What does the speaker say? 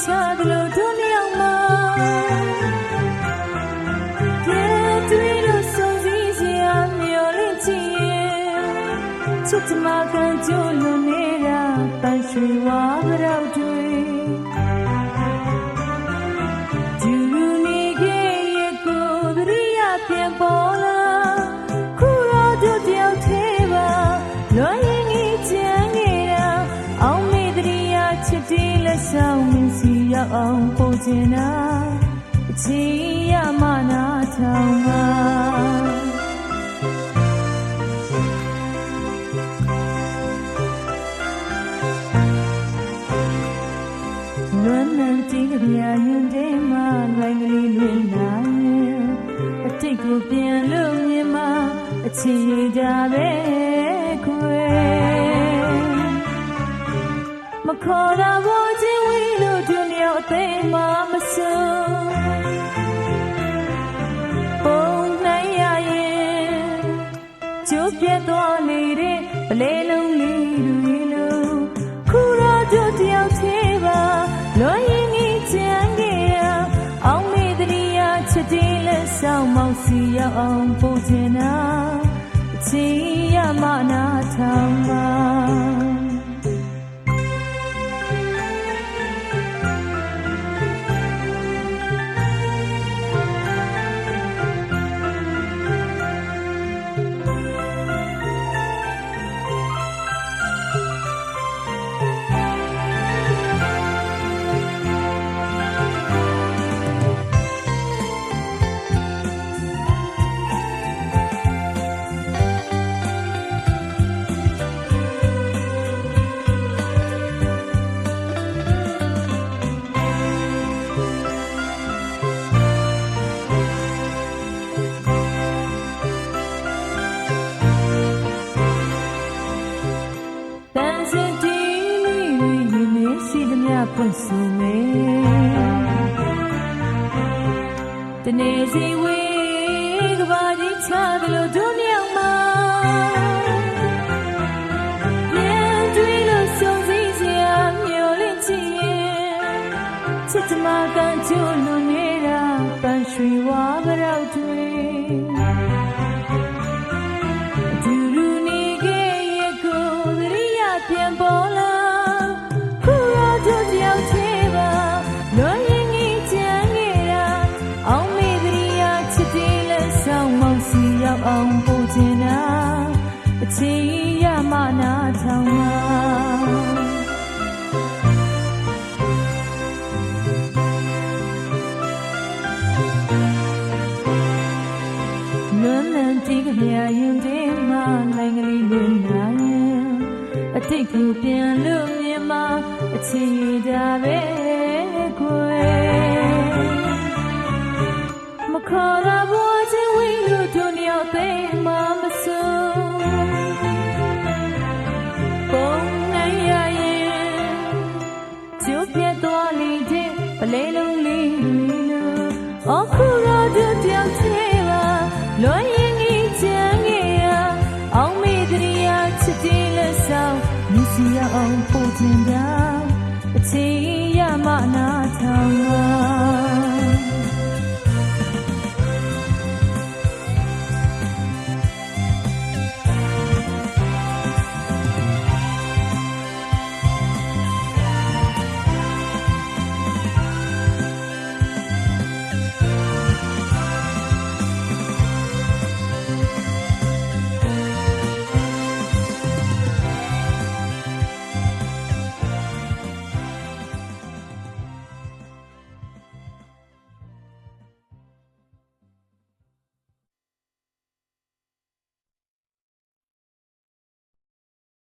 ချသလိုတို့နှစ်ယောက်မှာကဲတွေ့လို့စုံစည်းစရာမျောလင့်ချင်ချစ်တမကန်ကြိုးလွန်နေတာပန်းရွှေဝါရောက်တွေဒီလူနေခဲ့ရဲ့ကိုယ်တရိယာပြန်ပေါ်လာခုတော့တို့တယောက်သေးပါလွန်ရင်ကြီးချမ်းနေတာအောင်မေတရိယာချစ်တီးလက်ဆောင်မင်းစီရောက်အောင်ပို့ချင်တာအချီရမနာထောင်ပါလွမ်းနံတီးကြပြရင်တဲမှာလိုင်းကလေးလွင်လာအတိတ်ကိုပြန်လို့မြင်မှာအချီရတာပဲခွေမခေါ်တာဘောချင်းဝီလို့ဒုညောအသိမှမဆုံးပုံနိုင်ရရင်ကျိုးပြတ်သွားနေတဲ့ပလဲလုံးလေးတွေလို့ခုတော့တို့တယောက်သေးပါလွန်ရင်ကြီးချမ်းခဲ့ရအောင်မေတရိယာချစ်တီးလက်ဆောင်မောင်စီရောက်အောင်ပို့ချင်တာအချီရမနာထောင်ပါဖွင့်ဆိုမေတနေ့စီဝေးကဘာကြီးချသလိုတို့နှစ်ယောက်မှာပြန်တွေ့လို့စုံစည်းစရာမျောလင့်ချင်ချစ်တမကန်ကြိုးလွန်နေတာပန်းရွှေဝါရောက်တွေဒီလူနေခဲ့ရဲ့ကိုယ်တရိယာပြန်ပေါ်လာအောင်ပို့ချင်တာအချီရမနာထောင်ပါလွမ်းလန်းတီးကြပြရင်တဲမှာလိုင်းကလေးလွင်လာရင်အတိတ်ကိုပြန်လို့မြင်မှာအချီတာပဲခွေမခေါ်တာဘောချင်းဝီလို့တို့နှစ်ယောက်သိမှမဆုံးပုံနိုင်ရရင်ကျိုးပြတ်သွားလေတဲ့ပလဲလုံးလေးလို့အခုတော့တို့တယောက်သေးပါလွန်ရင်ကြီးချမ်းခဲ့ရအောင်မေတရိယာချစ်တီးလက်ဆောင်မြစီရအောင်ပို့ချင်တာအချီ